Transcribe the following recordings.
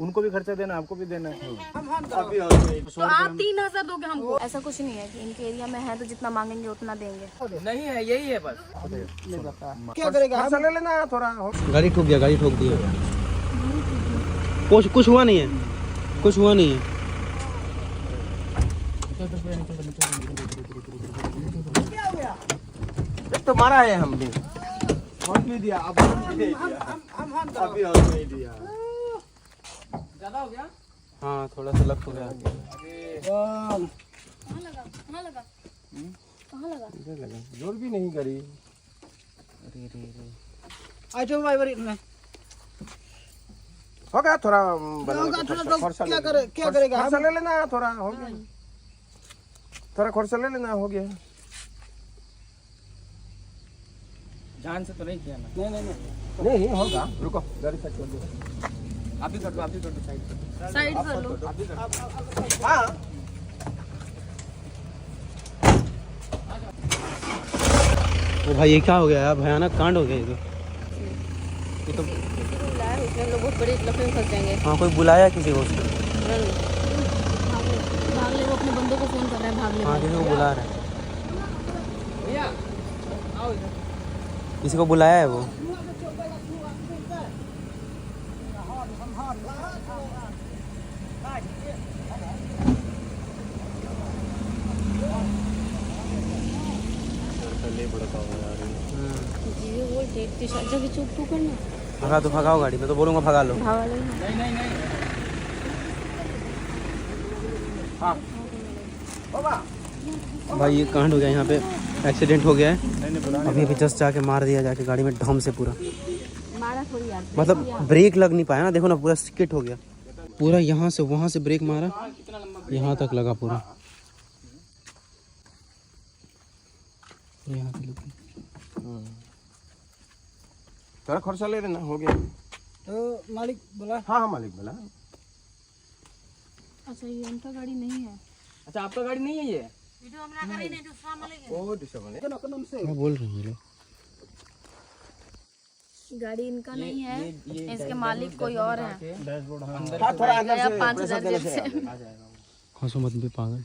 उनको भी खर्चा देना, आपको भी देना है। तो आप 3000 दोगे हमको? ऐसा कुछ नहीं है कि इनके एरिया में है तो जितना मांगेंगे उतना देंगे। नहीं है, यही है बस। क्या करेगा? ले लेना थोड़ा। गाड़ी ठोक गया, गाड़ी ठोक दिया। कुछ हुआ नहीं है, कुछ हुआ नहीं है। क्या हो गया? तो मारा है हमने, हम भी दिया, अब अभी और नहीं दिया। ज्यादा हो गया? हाँ थोड़ा सा लग हो गया। कहाँ लगा? कहाँ लगा? कहाँ लगा? जोर भी नहीं करी। आइटम वाइवर इतना होगा थोड़ा होगा, थोड़ा तो खर्चा क्या करेगा? खर्चा ले लेना थोड़ा, हो गया। थोड़ा खर्चा ले लेना, हो गया। जान से तो नहीं किया ना? नहीं होगा, रुको गाड़ी साइड कर दो। आप भी कर दो, आप भी कर दो, साइड कर लो। हाँ ओ भाई ये क्या हो गया यार, भयानक कांड हो गया ये तो। इसमें लोग बहुत बड़े लफड़े में फंस जाएंगे। हाँ कोई बुलाया किसी को उसने? भाग ले, वो अपने बंदों को फोन कर रहा है, भाग ले। हाँ किसी को बुला रहा है, भैया आओ इधर। किसी को बुलाया है वो। जब चुप तू करना, भगा तो भगाओ गाड़ी, मैं तो बोलूँगा भगा लो। भागा ले। नहीं। भाई ये कांड हो गया, यहाँ पे एक्सीडेंट हो गया है। अभी जस्ट जाके मार दिया, जाके गाड़ी में ढम से पूरा। मारा थोड़ी यार, मतलब ब्रेक लग नहीं पाया ना, देखो ना पूरा स्किट हो गया पूरा। यहाँ से वहाँ से ब्रेक मारा, यहाँ तक लगा पूरा। यहाँ से थोड़ा खर्चा ले लेना, हो गया। तो मालिक बोला हाँ मालिक बोला। अच्छा ये उनका गाड़ी नहीं है। अच्छा आपका गाड़ी नहीं है ये? ओ दूसरा वाले क्या बोल रहे हैं ये लोग? गाड़ी इनका नहीं है, इसके मालिक कोई और है। हाँ थोड़ा अंदर से 5000 देने से। से हंसो मत बे पागल।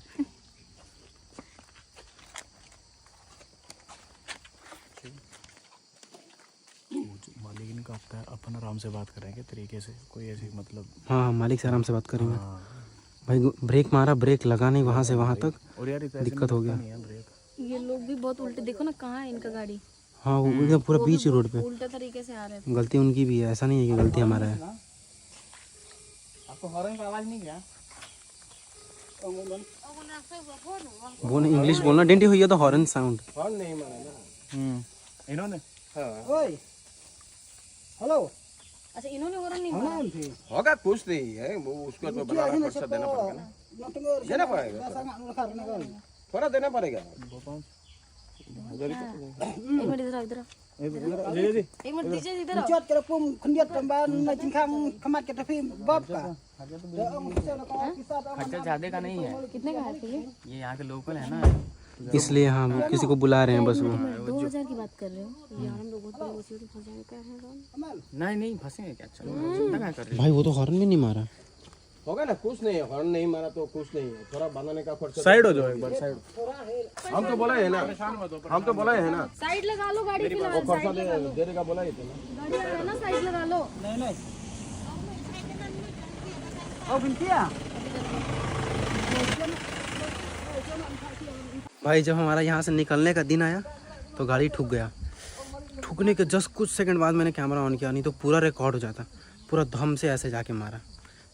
मालिक इनका अपन आराम से बात करेंगे तरीके से, कोई ऐसी मतलब। हाँ मालिक से आराम से बात करेंगे। भाई ब्रेक मारा, ब्रेक लगा नहीं वहाँ से वहाँ तक, और यार दिक्कत हो गया। ये लोग भी बहुत उल्टे, देखो ना कहाँ है इनका गाड़ी। हाँ वो एकदम पूरा बीच रोड पे। उल्टे तरीके से आ रहे हैं। गलती उनकी भी है, ऐसा नहीं है कि गलती हमारा है। आपको हॉर्न का आवाज नहीं गया? वो इंग्लिश बोलना, डेंटी हुई है तो हॉर्न साउंड। हॉर्न नहीं मारा ना। इन्होंने ओए हेलो। अच्छा इन्होंने हॉर्न नहीं मारा। होगा कुछ नहीं है, वो उसको तो बड़ा खर्चा देना पड़ेगा ना। देना पड़ेगा, थोड़ा देना पड़ेगा। एक मिनट इधर आओ, इधर आओ। एक मिनट दीजिए, इधर आओ। चोट कर पुम खंडियत तंबा न चिंखाम खमात के तफी बाप का। खर्चा ज्यादा का नहीं है। कितने का है फिर ये यहाँ के लोकल है ना, इसलिए हम किसी को बुला रहे हैं बस। वो 2000 की बात कर रहे हो यार, हम लोग बहुत बड़े मुसीबत में फंस जाएंगे। क्या है नहीं फंसेंगे क्या? चलो चिंता क्या कर रही भाई वो तो हॉर्न भी नहीं मारा। होगा ना, कुछ नहीं है, हॉर्न नहीं मारा तो कुछ नहीं है। थोड़ा बनाने का खर्चा। साइड हो जाओ एक बार, साइड। हम तो बोला है ना, हम तो बोला है ना, साइड लगा लो गाड़ी फिलहाल। वो खर्चा देने का बोला ही था ना। गाड़ी आ ना, साइड लगा लो। नहीं ओ बिंटिया भाई जब हमारा यहाँ से निकलने का दिन आया तो गाड़ी ठुक गया। ठुकने के जस्ट कुछ सेकंड बाद मैंने कैमरा ऑन किया, नहीं तो पूरा रिकॉर्ड हो जाता। पूरा धम से ऐसे जाके मारा,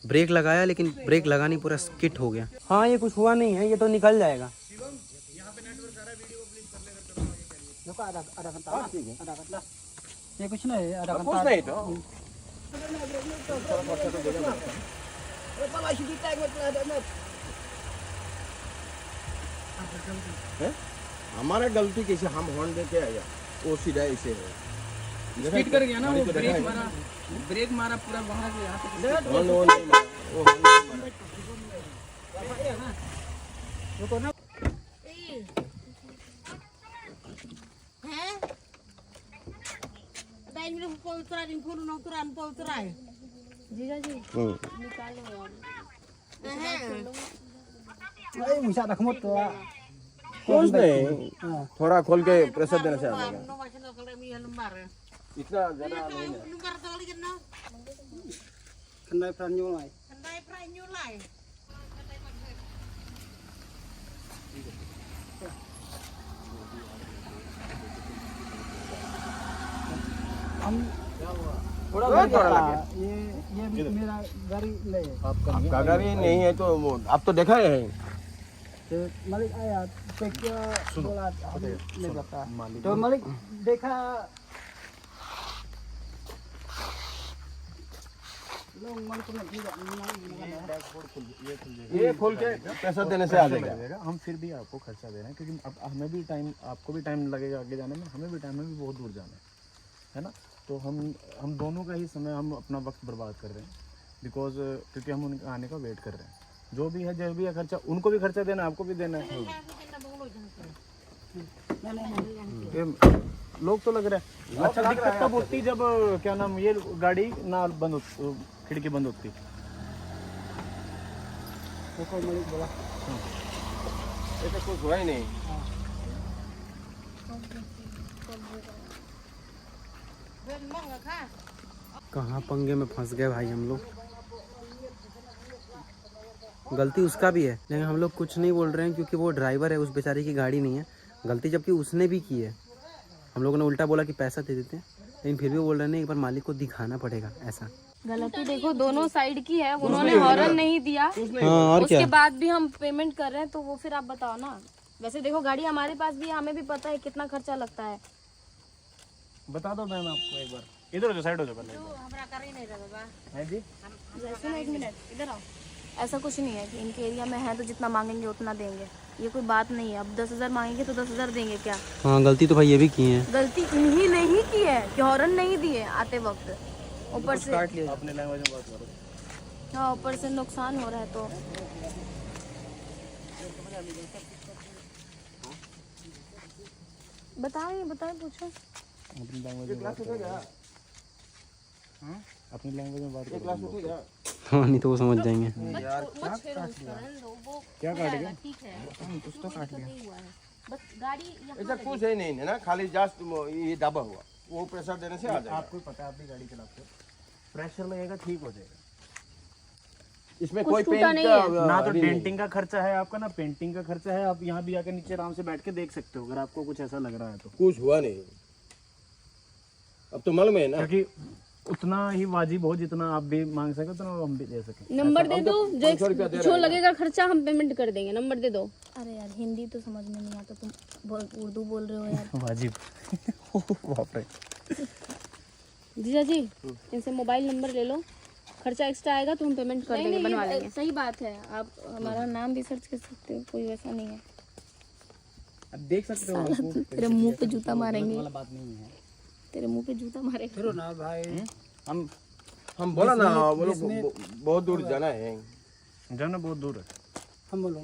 ब्रेक लगाया लेकिन ब्रेक लगा नहीं, पूरा स्किट हो गया। हाँ ये कुछ हुआ नहीं है, ये तो निकल जाएगा। ये कुछ नहीं, आधा कुछ नहीं तो हमारा गलती कैसे, हम हॉर्न देके आया, वो सीधा ऐसे है। स्पीड कर गया ना वो, ब्रेक मारा पूरा वहां से यहाँ तक। हॉर्न वो नहीं मारा, वो हॉर्न नहीं मारा। रुको ना। जीजा जी Ay, bisa nak mut tu. कुछ नहीं, थोड़ा खोल के प्रेशर देने से आ जाएगा। इतना ज्यादा नहीं है। Kendai peran nyulai. हम थोड़ा लगे। ये मेरा गाड़ी ले। आपका गाड़ी नहीं है तो आप तो देखा है। तो मालिक आया चेक बोला हम नहीं बता। तो मालिक देखा लोग मालिक को नहीं ये खोल के प्रेशर देने से आ जाएगा। हम फिर भी आपको खर्चा दे रहे हैं क्योंकि अब हमें भी टाइम, आपको भी टाइम लगेगा आगे जाने में, हमें भी टाइम, हमें भी बहुत दूर जाना है ना। तो हम दोनों का ही समय, हम अपना वक्त बर्बाद कर रहे हैं बिकॉज क्योंकि हम उनके आने का वेट कर रहे हैं। जो भी है खर्चा, उनको भी खर्चा देना, आपको भी देना है। ये लोग तो लग रहा है। अच्छा, दिक्कत तब होती जब क्या नाम, ये गाड़ी ना बंद होती, खिड़की बंद होती। देखो मालिक बोला ऐसा कुछ हुआ ही नहीं। कहाँ पंगे में फंस गए भाई हम लोग। गलती उसका भी है लेकिन हम लोग कुछ नहीं बोल रहे हैं क्योंकि वो ड्राइवर है, उस बेचारे की गाड़ी नहीं है। गलती जबकि उसने भी की है। हम लोगों ने उल्टा बोला कि पैसा दे देते हैं, लेकिन फिर भी बोल रहे हैं एक बार मालिक को दिखाना पड़ेगा ऐसा। गलती देखो दोनों साइड की है, उन्होंने हॉर्न नहीं दिया। हाँ, और उसके क्या। बाद भी हम पेमेंट कर रहे हैं, तो वो फिर आप बताओ ना। वैसे देखो गाड़ी हमारे पास भी है, हमें भी पता है कितना खर्चा लगता है। बता दो मैम आपको एक बार, इधर हो जाओ, साइड हो जाओ पहले। है जी, जैसे ना, एक मिनट इधर आओ। ऐसा कुछ नहीं है कि इनके एरिया में है तो जितना मांगेंगे उतना देंगे, ये कोई बात नहीं है। अब 10,000 मांगेंगे तो 10,000 देंगे क्या? हाँ, गलती तो भाई ये भी की है। गलती इन्हीं ने ही की है कि हॉर्न नहीं दिए आते वक्त। ऊपर से अपने लैंग्वेज में बात करो। हाँ, ऊपर से नुकसान हो रहा है तो बताएं पूछो। अपनी लैंग्वेज में बात करो। अपनी लैंग्वेज में बात करो। हाँ, नहीं तो वो समझ जाएंगे। क्या काट गया? ठीक है, कुछ तो काट लिया। बस गाड़ी ऐसा कुछ है नहीं है ना, खाली जस्ट ये दबा हुआ, वो प्रेशर देने से आ जाएगा। आपको पता है, आप भी गाड़ी चलाते हो, प्रेशर लगेगा ठीक हो जाएगा। इसमें कुछ कोई टूटा पेंट नहीं का है। ना तो अभी नहीं। डेंटिंग का खर्चा है आपका, ना पेंटिंग का खर्चा है। आप यहाँ भी आकर नीचे आराम से बैठ के देख सकते हो अगर आपको कुछ ऐसा लग रहा है तो। कुछ हुआ नहीं, अब तो मालूम है ना। क्योंकि उतना ही वाजिब हो जितना आप भी मांग सके उतना हम भी दे सके। नंबर दे दो, दे जो लगेगा खर्चा हम पेमेंट कर देंगे। नंबर दे दो। अरे यार, हिंदी तो समझ में नहीं आता, तुम उर्दू बोल रहे हो यार। वाजिब बाप रे। जीजा जी, इनसे मोबाइल नंबर ले लो, खर्चा एक्स्ट्रा आएगा तो हम पेमेंट कर देंगे, बनवा लेंगे। सही बात है, आप हमारा नाम भी सर्च कर सकते हो, कोई वैसा नहीं है। अब देख सकते हो तेरे मुंह पे जूता मारेंगे, वाला बात नहीं है। तेरे मुंह पे जूता मारेंगे। फिर ना भाई हम बोला ना, वो लोग बहुत दूर जाना है। जाना बहुत दूर है, हम बोलो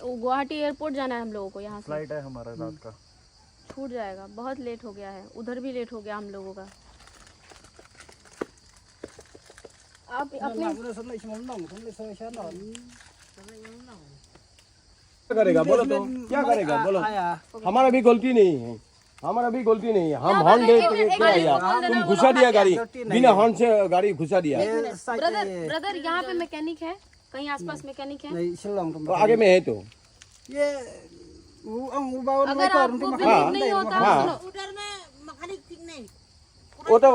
गुवाहाटी एयरपोर्ट जाना है हम लोगों को, यहाँ से फ्लाइट है हमारा रात का। छूट जाएगा, बहुत लेट हो गया है, उधर भी लेट हो गया हम लोगों का। आप अपने क्या करेगा बोलो तो, क्या करेगा बोलो। हमारा भी गलती नहीं है, हमारा भी गलती नहीं है। हम हॉर्न दे क्या यार, तुम घुसा दिया गाड़ी, बिना हॉर्न से गाड़ी घुसा दिया। ब्रदर यहाँ पे मैकेनिक है, कहीं आसपास मैकेनिक है? नहीं शिलोंग तो आगे में है तो ये बावन अगर आपको बिलीव नहीं होता तो सुनो, वो तो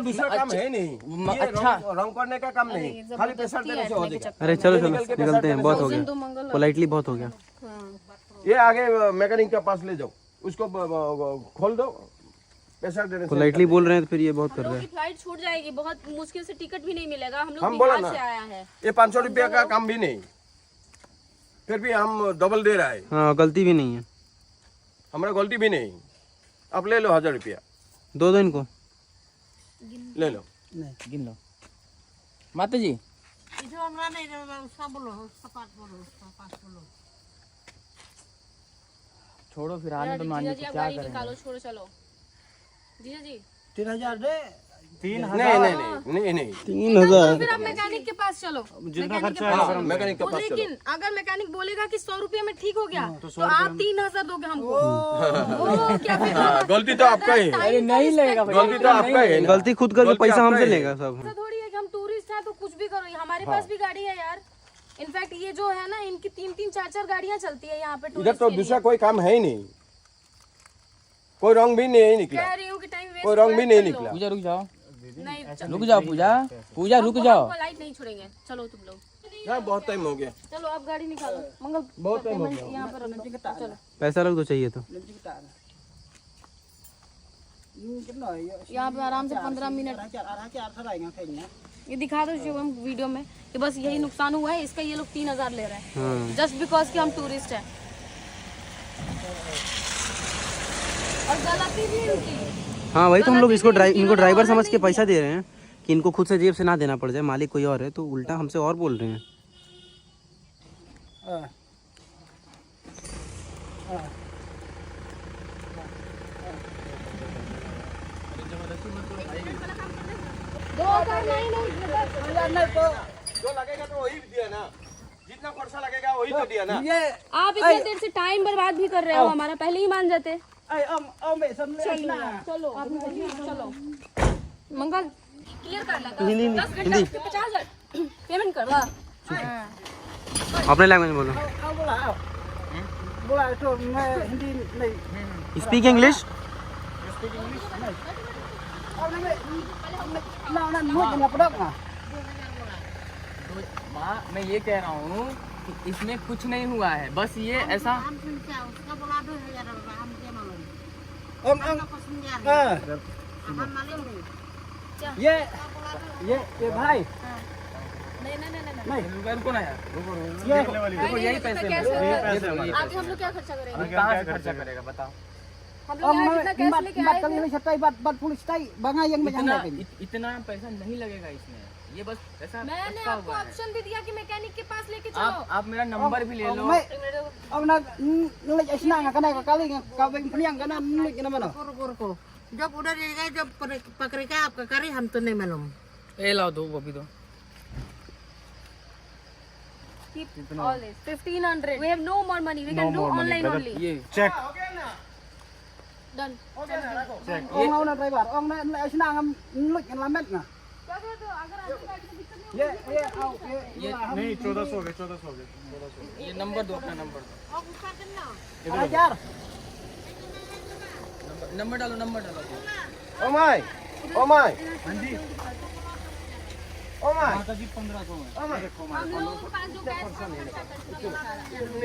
दूसरा काम है नहीं। अच्छा, रंग करने का काम नहीं, खाली प्रेशर देने से हो जाएगा। अरे चलो निकलते हैं, बहुत हो गया, पोलाइटली बहुत हो गया। ये आगे मैकेनिक के पास ले जाओ, उसको खोल दो, प्रेशर देने से। पोलाइटली बोल रहे हैं तो फिर ये बहुत कर रहे हैं। फ्लाइट छूट जाएगी, बहुत मुश्किल से टिकट भी नहीं मिलेगा। हम लोग हम बोला बिहार ना, से आया है। ये 500 रुपया का काम भी नहीं, फिर भी हम डबल दे रहा है। हाँ, गलती भी नहीं है, हमारा गलती भी नहीं। अब ले लो 1000 रुपया, दो इनको ले लो। गिन लो माता जी। छोड़ो फिर आने तो मानने जीजा जी, आप गाड़ी निकालो, छोड़ो, चलो। जीजा जी 3000 दे नहीं 3000 फिर आप मैकेनिक के पास चलो, जितना खर्चा हाँ, मैकेनिक के पास चलो। लेकिन अगर मैकेनिक बोलेगा कि 100 रुपए में ठीक हो गया तो आप 3000 दोगे हमको। ओ, क्या फिर गलती तो आपका ही है, नहीं लेगा गलती तो आपका ही है ना। गलती खुद करके गलती पैसा आपका हमसे ही लेगा सब। ऐसा थोड़ी है कि हम टूरिस्ट हैं तो कुछ भी करो, हमारे पास भी गाड़ी है यार। इनफैक्ट ये जो है ना, इनकी 3-3 4-4 गाड़ियां चलती है यहाँ पे इधर टूरिस्ट तो के लिए। दूसरा कोई काम है ही नहीं, कोई रंग भी नहीं निकला, कह रही हूँ कि टाइम वेस्ट कोई रंग भी नहीं निकला। पूजा रुक जाओ, नहीं रुक जाओ पूजा रुक जाओ। लाइट नहीं छोड़ेंगे, चलो तुम लोग, हाँ, बहुत टाइम हो गया। चलो आप गाड़ी निकालो। मंगल बहुत टाइम हो पेमेंट यहाँ पर रखो, चलो। पैसा लग तो चाहिए तो। यहाँ पे आराम से 15 मिनट ये दिखा दो शिवम वीडियो में कि बस यही नुकसान हुआ है इसका, ये लोग 3000 ले रहे हैं जस्ट बिकॉज कि हम टूरिस्ट हैं। और गलती भी इनकी। हाँ वही तो, हम लोग इनको ड्राइवर समझ के पैसा दे रहे हैं कि इनको खुद से जेब से ना देना पड़ जाए, मालिक कोई और है तो उल्टा हमसे और बोल रहे हैं। जो लगेगा तो वही दिया ना, जितना खर्चा लगेगा वही तो दिया ना। आप इतने देर से टाइम बर्बाद भी कर रहे हो हमारा, पहले ही मान जाते। चलो आप निकलिए, चलो। मंगल क्लियर कर ला, 10 घंटे 50,000 पेमेंट कर ला। अपने लैंग्वेज में बोलो। बोला तो मैं हिंदी नहीं। Speak English. माँ मैं ये कह रहा हूँ कि इसमें कुछ नहीं हुआ है, बस ये ऐसा ये भाई नहीं रुको ना यार, देखो यही पैसे आगे हम लोग क्या खर्चा करेंगे? कहाँ से खर्चा करेगा बताओ। हम लोग यहाँ जितना कैश लेके आए थे, इतना पैसा नहीं लगेगा इसमें, ये बस ऐसा मैंने रखा आपको हुआ है। ऑप्शन भी दिया कि मैकेनिक के पास लेके चलो। आप मेरा नंबर भी ले लो। जब उधर जाएगा जब पकड़ेगा आपका गाड़ी हम तो नहीं मालूम। ए लाओ दो अभी दो। Keep all this 1500. We have no more money. We can do online only. ये चेक Done. क्या कहते हो? अगर आपकी गाड़ी में दिक्कत नहीं होगी नहीं 1400 हो गए 1400 हो गए। ये नंबर दो, अपना नंबर दो, नंबर डालो, नंबर डालो। Oh my, oh my, oh my. हम लोगों के पास जो कैश था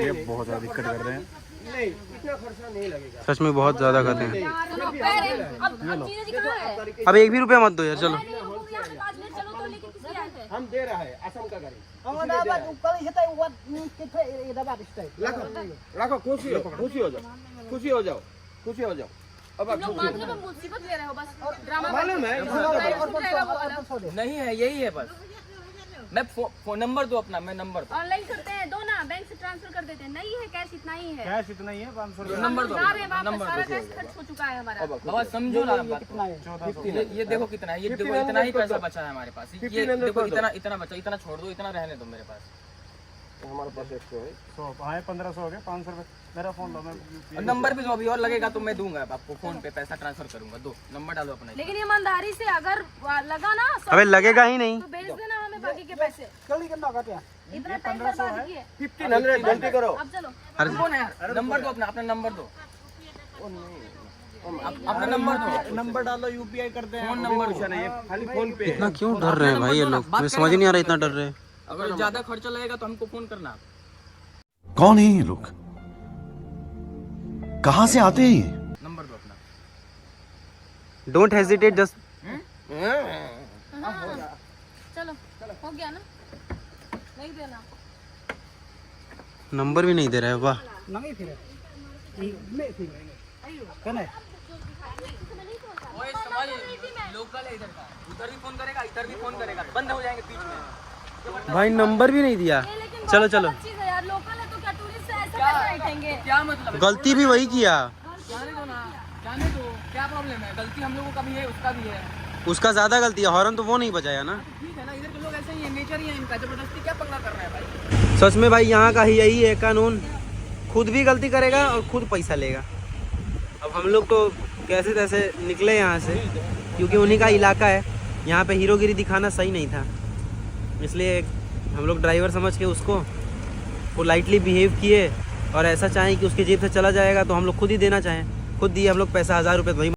ये बहुत ज़्यादा दिक्कत कर रहे हैं। नहीं, इतना खर्चा नहीं लगेगा। सच में बहुत ज्यादा खाते हैं। चलो अब जीजा जी कहाँ है? अब एक भी रुपया मत दो यार, चलो। नहीं, हमको यहाँ से 5 मिनट चलो तो लेके किसी आए थे। हम दे रहा है असम का गाड़ी। रखो, खुशी हो जाओ, खुशी हो जाओ, खुशी हो जाओ। अब तुम लोग माथे में मुसीबत ले रहे हो, बस ड्रामा मालूम है, नहीं है, यही है बस। मैं फोन नंबर दो अपना, मैं नंबर दो। ऑनलाइन करते हैं, दो ना, बैंक से ट्रांसफर कर देते हैं। नहीं है कैश, इतना ही है। कैश इतना ही है 500 रुपये। नंबर दो, बता रहे हैं वापस, नंबर सारा दो। कैश खर्च हो चुका है हमारा। बाबा समझो ना बात को। ये देखो कितना है, ये देखो इतना ही पैसा बचा है हमारे पास। ये देखो इतना बचा, इतना छोड़ दो, इतना रहने दो मेरे पास। हमारे पास 100 है। 100 हाँ 1500 हो गए 500 रुपये। मेरा फ़ोन लो, मैं और नंबर भी दो, अभी और लगेगा तो मैं दूंगा आपको, फोन पे पैसा ट्रांसफर करूंगा। दो नंबर डालो अपना। लेकिन ईमानदारी से अगर लगा ना अबे लगेगा ही नहीं। तो भेज देना हमें बाकी के पैसे। इतना टाइम बर्बाद किए। 1500 गलती करो। अब चलो कौन है यार? नंबर दो अपना, अपना नंबर दो, अपना नंबर दो। नंबर डालो, यूपीआई कर दे। फोन नंबर दो। खाली फोन पे। इतना क्यों डर रहे हैं भाई ये लोग, मुझे समझ ही नहीं आ रहा इतना डर रहे हैं। अगर ज्यादा खर्चा लगेगा तो हमको फोन करना। कौन है ये लोग, कहां से आते हैं ये? नंबर दो अपना। डोंट हेजिटेट, जस्ट चलो हो गया ना? नहीं देना। नंबर भी नहीं दे रहा है, वाह। ओए समाज लोकल है इधर का, उधर भी फोन करेगा, इधर भी फोन करेगा, बंद हो जाएंगे बीच में। भाई नंबर भी नहीं दिया। लेकिन चलो चलो, बहुत चीज़ है यार, लोकल है तो क्या टूरिस्ट से ऐसा कैसे बैठेंगे? क्या मतलब? गलती भी वही किया। जाने दो ना, जाने दो, क्या प्रॉब्लम है? गलती हम लोगों का भी है, उसका भी है। उसका ज़्यादा गलती है, हॉर्न तो वो नहीं बजाया ना। ठीक है ना, इधर के लोग ऐसे ही है, नेचर ही है इनका, जबरदस्ती क्या पंगा कर रहे हैं भाई। सच में भाई यहाँ का ही यही है कानून, खुद भी गलती करेगा और खुद पैसा लेगा। अब हम लोग तो कैसे तैसे निकले यहाँ से, क्योंकि उन्हीं का इलाका है, यहाँ पे हीरोगिरी दिखाना सही नहीं था, इसलिए हम लोग ड्राइवर समझ के उसको पोलाइटली बिहेव किए। और ऐसा चाहें कि उसकी जेब से चला जाएगा तो हम लोग खुद ही देना चाहें, खुद दिए हम लोग पैसा 1000 रुपये, वही